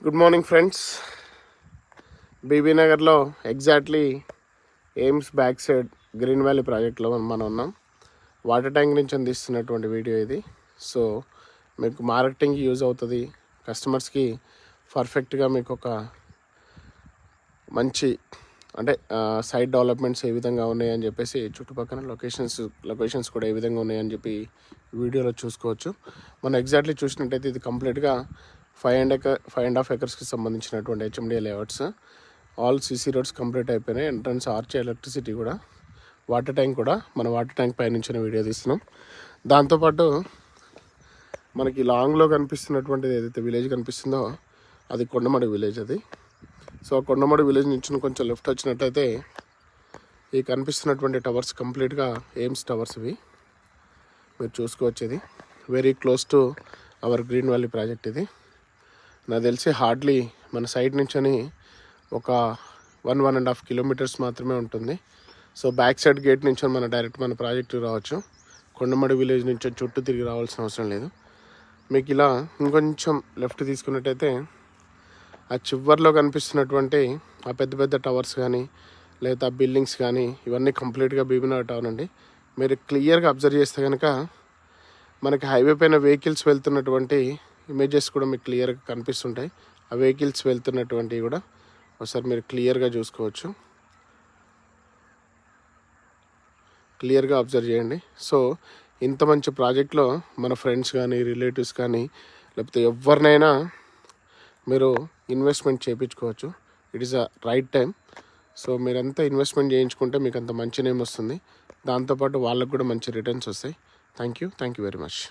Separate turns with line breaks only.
Good morning friends. BB నగర్లో exactly AIIMS back side green valley ప్రాజెక్ట్లో మనం ఉన్నాం. వాటర్ ట్యాంక్ నుంచి అందిస్తున్నటువంటి వీడియో ఇది. సో మీకు మార్కెటింగ్కి యూజ్ అవుతుంది, కస్టమర్స్కి పర్ఫెక్ట్గా మీకు ఒక మంచి అంటే సైట్ డెవలప్మెంట్స్ ఏ విధంగా ఉన్నాయని చెప్పేసి, చుట్టుపక్కల లొకేషన్స్ కూడా ఏ విధంగా ఉన్నాయని చెప్పి వీడియోలో చూసుకోవచ్చు. మనం ఎగ్జాక్ట్లీ చూసినట్టయితే ఇది కంప్లీట్గా 5.5 ఎకర్స్కి సంబంధించినటువంటి HMDA layouts. All CC roads complete అయిపోయినాయి. ఎంట్రన్స్ ఆర్చ్, ఎలక్ట్రిసిటీ కూడా, వాటర్ ట్యాంక్ కూడా మన వాటర్ ట్యాంక్ పై నుంచి వీడియో తీస్తున్నాం. దాంతోపాటు మనకి లాంగ్లో కనిపిస్తున్నటువంటిది ఏదైతే విలేజ్ కనిపిస్తుందో అది కొండమడి విలేజ్. అది సో కొండమడి విలేజ్ నుంచి కొంచెం లెఫ్ట్ వచ్చినట్టయితే ఈ కనిపిస్తున్నటువంటి టవర్స్ కంప్లీట్గా ఎయిమ్స్ టవర్స్ ఇవి మీరు చూసుకోవచ్చు. ఇది very close to our green valley project. ఇది నాకు తెలిసి హార్డ్లీ మన సైడ్ నుంచి ఒక 1.5 కిలోమీటర్స్ మాత్రమే ఉంటుంది. సో బ్యాక్ సైడ్ గేట్ నుంచి మన డైరెక్ట్ మన ప్రాజెక్టుకి రావచ్చు. కొండమడి విలేజ్ నుంచి చుట్టూ తిరిగి రావాల్సిన అవసరం లేదు. మీకు ఇలా ఇంకొంచెం లెఫ్ట్ తీసుకున్నట్టయితే ఆ చివర్లో కనిపిస్తున్నటువంటి ఆ పెద్ద పెద్ద టవర్స్ కానీ లేదా బిల్డింగ్స్ కానీ ఇవన్నీ కంప్లీట్గా బీబీనగర్ టౌన్ అండి. మీరు క్లియర్గా అబ్జర్వ్ చేస్తే కనుక మనకి హైవే పైన వెహికల్స్ వెళ్తున్నటువంటి ఇమేజెస్ కూడా మీకు క్లియర్గా కనిపిస్తుంటాయి. ఆ వెహికల్స్ వెళ్తున్నటువంటివి కూడా ఒకసారి మీరు క్లియర్గా చూసుకోవచ్చు. క్లియర్గా అబ్జర్వ్ చేయండి. సో ఇంత మంచి ప్రాజెక్ట్లో మన ఫ్రెండ్స్ కానీ రిలేటివ్స్ కానీ లేకపోతే ఎవరినైనా మీరు ఇన్వెస్ట్మెంట్ చేయించుకోవచ్చు. It is a right time. So మీరంతా ఇన్వెస్ట్మెంట్ చేయించుకుంటే మీకు అంత మంచి నేమ్ వస్తుంది. దాంతోపాటు వాళ్ళకు కూడా మంచి రిటర్న్స్ వస్తాయి. Thank you very much.